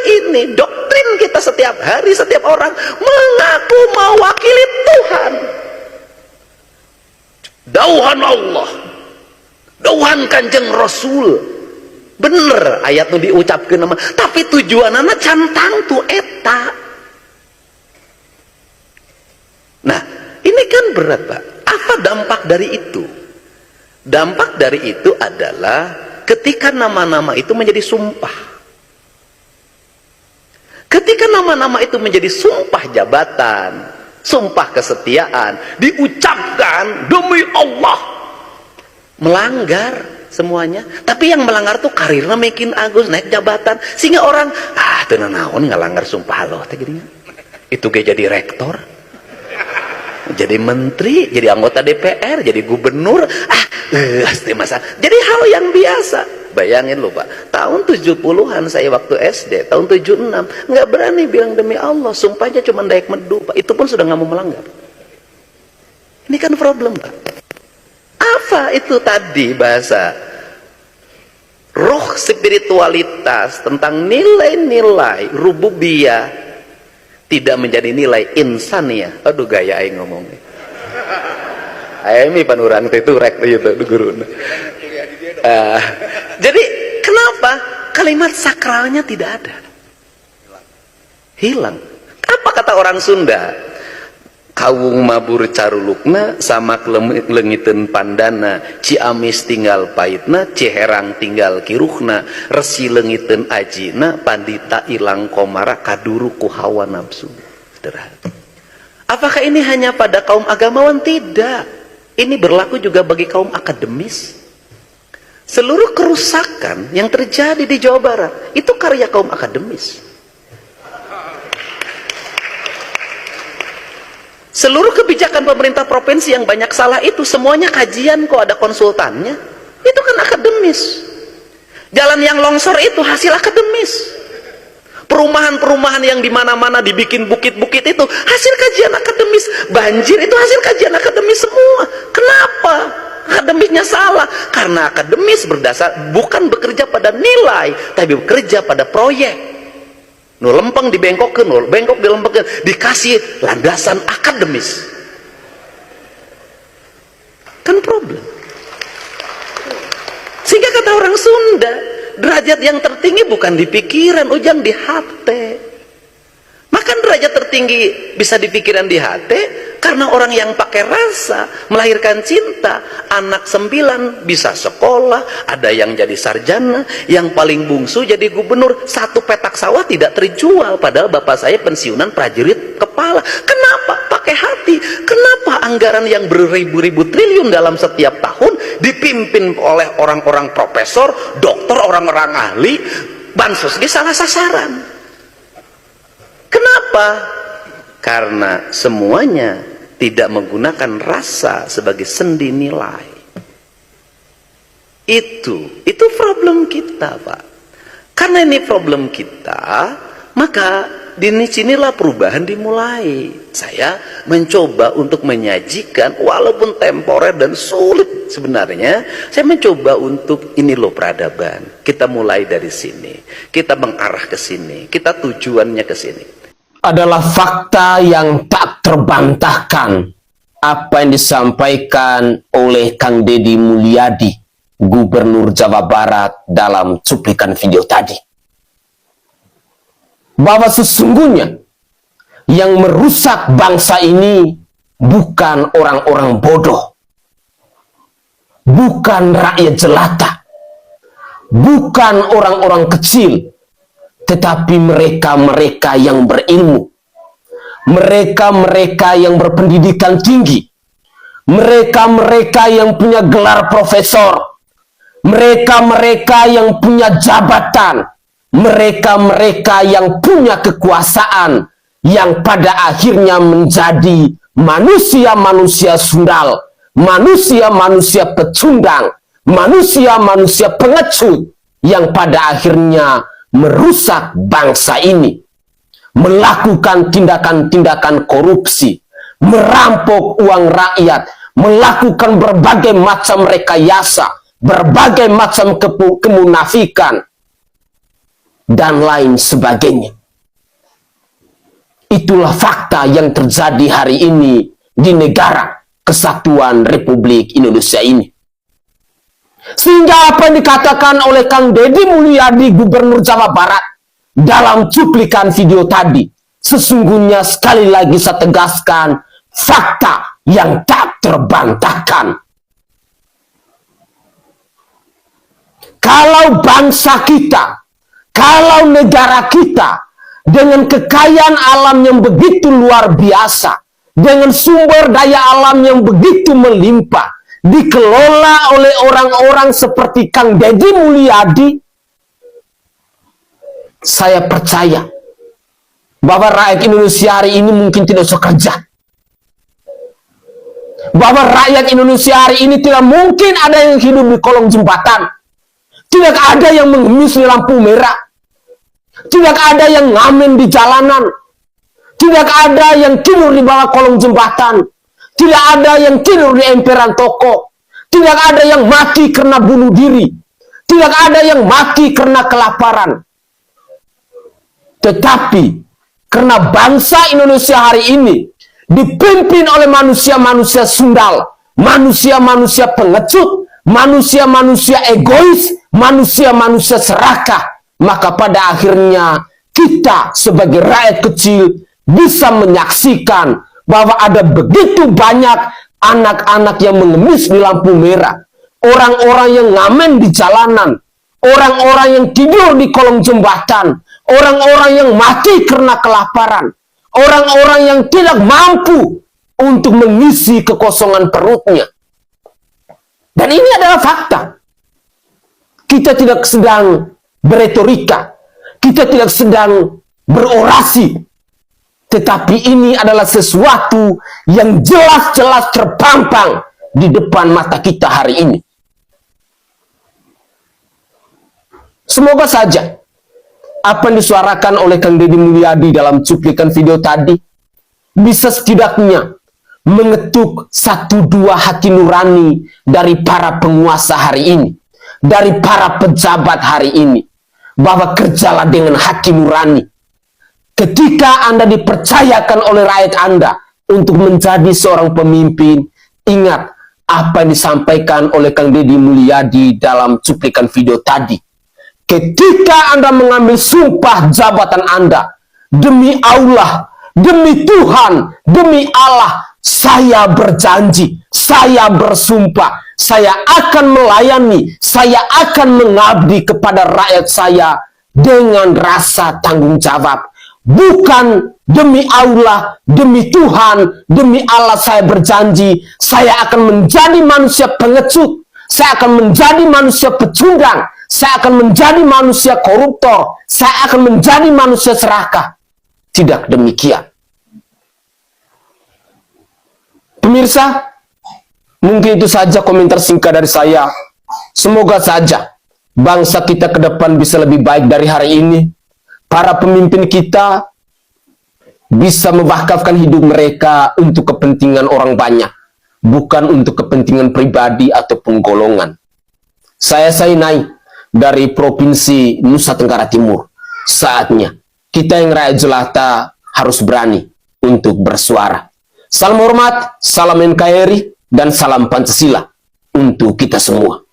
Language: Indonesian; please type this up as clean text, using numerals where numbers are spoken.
ini doktrin kita setiap hari, setiap orang mengaku mewakili Tuhan. Dauhan Allah, dauhan Kanjeng Rasul, bener ayat nu diucapkan nama, tapi tujuanana cantang tu eta. Nah ini kan berat Pak. Apa dampak dari itu? Dampak dari itu adalah ketika nama-nama itu menjadi sumpah. Ketika nama-nama itu menjadi sumpah jabatan, sumpah kesetiaan, diucapkan demi Allah, melanggar semuanya. Tapi yang melanggar tuh karirnya makin agus, naik jabatan, sehingga orang tuh naon ngalanggar sumpah Allah teh geuningan. Itu ge jadi rektor, jadi menteri, jadi anggota DPR, jadi gubernur, pasti masa jadi hal yang biasa. Bayangin loh Pak, tahun 70-an saya waktu SD, tahun 76 nggak berani bilang demi Allah, sumpahnya cuma dayak medu Pak, itu pun sudah nggak mau melanggar. Ini kan problem Pak. Apa itu tadi bahasa roh spiritualitas tentang nilai-nilai rububiyah tidak menjadi nilai insaniah. Aduh gaya aing ngomongnya. Aing pan urang teh itu rek itu guru. Jadi kenapa kalimat sakralnya tidak ada? Hilang. Apa kata orang Sunda? Kawung mabur carulukna sama lengiteun pandana, Ciamis tinggal pahitna, Ciherang tinggal kiruhna, resi lengiteun ajina, pandita ilang komara kaduru ku hawa nafsu. Sederhana. Apakah ini hanya pada kaum agamawan? Tidak. Ini berlaku juga bagi kaum akademis. Seluruh kerusakan yang terjadi di Jawa Barat itu karya kaum akademis. Seluruh kebijakan pemerintah provinsi yang banyak salah itu semuanya kajian kok, ada konsultannya. Itu kan akademis. Jalan yang longsor itu hasil akademis. Perumahan-perumahan yang di mana-mana dibikin bukit-bukit itu hasil kajian akademis. Banjir itu hasil kajian akademis semua. Kenapa? Akademisnya salah karena akademis berdasar bukan bekerja pada nilai tapi bekerja pada proyek. Nu lempeng dibengkokkeun, nu bengkok dilempengkeun, dikasih landasan akademis. Kan problem. Sehingga kata orang Sunda, derajat yang tertinggi bukan di pikiran, ujang di hati. Maka derajat tertinggi bisa di pikiran, di hati, karena orang yang pakai rasa melahirkan cinta. Anak 9 bisa sekolah, ada yang jadi sarjana, yang paling bungsu jadi gubernur. Satu petak sawah tidak terjual, padahal bapak saya pensiunan prajurit kepala. Kenapa? Pakai hati. Kenapa anggaran yang beribu-ribu triliun dalam setiap tahun dipimpin oleh orang-orang profesor, dokter, orang-orang ahli, bansos ini salah sasaran? Kenapa? Karena semuanya tidak menggunakan rasa sebagai sendi nilai. Itu problem kita Pak. Karena ini problem kita, maka disinilah perubahan dimulai. Saya mencoba untuk menyajikan, walaupun temporer dan sulit sebenarnya, saya mencoba untuk ini loh peradaban. Kita mulai dari sini, kita mengarah ke sini, kita tujuannya ke sini. Adalah fakta yang tak terbantahkan apa yang disampaikan oleh Kang Deddy Mulyadi, Gubernur Jawa Barat, dalam cuplikan video tadi. Bahwa sesungguhnya yang merusak bangsa ini bukan orang-orang bodoh, bukan rakyat jelata, bukan orang-orang kecil, tetapi mereka-mereka yang berilmu, mereka-mereka yang berpendidikan tinggi, mereka-mereka yang punya gelar profesor, mereka-mereka yang punya jabatan, mereka-mereka yang punya kekuasaan, yang pada akhirnya menjadi manusia-manusia sundal, manusia-manusia pecundang, manusia-manusia pengecut, yang pada akhirnya merusak bangsa ini, melakukan tindakan-tindakan korupsi, merampok uang rakyat, melakukan berbagai macam rekayasa, berbagai macam kemunafikan, dan lain sebagainya. Itulah fakta yang terjadi hari ini di negara Kesatuan Republik Indonesia ini. Sehingga apa yang dikatakan oleh Kang Deddy Mulyadi, Gubernur Jawa Barat, dalam cuplikan video tadi, sesungguhnya sekali lagi saya tegaskan, fakta yang tak terbantahkan. Kalau bangsa kita, kalau negara kita, dengan kekayaan alam yang begitu luar biasa, dengan sumber daya alam yang begitu melimpah, dikelola oleh orang-orang seperti Kang Deddy Mulyadi, saya percaya bahwa rakyat Indonesia hari ini mungkin tidak usah kerja. Bahwa rakyat Indonesia hari ini tidak mungkin ada yang hidup di kolong jembatan. Tidak ada yang mengemis di lampu merah. Tidak ada yang ngamen di jalanan. Tidak ada yang tidur di bawah kolong jembatan. Tidak ada yang tidur di emperan toko. Tidak ada yang mati karena bunuh diri. Tidak ada yang mati karena kelaparan. Tetapi karena bangsa Indonesia hari ini dipimpin oleh manusia-manusia sundal, manusia-manusia pengecut, manusia-manusia egois, manusia-manusia serakah, maka pada akhirnya kita sebagai rakyat kecil bisa menyaksikan bahwa ada begitu banyak anak-anak yang mengemis di lampu merah, orang-orang yang ngamen di jalanan, orang-orang yang tidur di kolong jembatan, orang-orang yang mati karena kelaparan, orang-orang yang tidak mampu untuk mengisi kekosongan perutnya. Dan ini adalah fakta. Kita tidak sedang beretorika, kita tidak sedang berorasi, tetapi ini adalah sesuatu yang jelas-jelas terpampang di depan mata kita hari ini. Semoga saja apa yang disuarakan oleh Kang Deddy Mulyadi dalam cuplikan video tadi bisa setidaknya mengetuk satu dua hati nurani dari para penguasa hari ini, dari para pejabat hari ini, bahwa kerjalah dengan hati nurani. Ketika Anda dipercayakan oleh rakyat Anda untuk menjadi seorang pemimpin, ingat apa yang disampaikan oleh Kang Deddy Mulyadi dalam cuplikan video tadi. Ketika Anda mengambil sumpah jabatan Anda, demi Allah, demi Tuhan, demi Allah, saya berjanji, saya bersumpah, saya akan melayani, saya akan mengabdi kepada rakyat saya dengan rasa tanggung jawab. Bukan demi Allah, demi Tuhan, demi Allah saya berjanji, saya akan menjadi manusia pengecut, saya akan menjadi manusia pecundang, saya akan menjadi manusia koruptor, saya akan menjadi manusia serakah. Tidak demikian. Pemirsa, mungkin itu saja komentar singkat dari saya. Semoga saja bangsa kita ke depan bisa lebih baik dari hari ini. Para pemimpin kita bisa mewakafkan hidup mereka untuk kepentingan orang banyak, bukan untuk kepentingan pribadi ataupun golongan. Saya Sainai dari Provinsi Nusa Tenggara Timur. Saatnya kita yang rakyat jelata harus berani untuk bersuara. Salam hormat, salam NKRI, dan salam Pancasila untuk kita semua.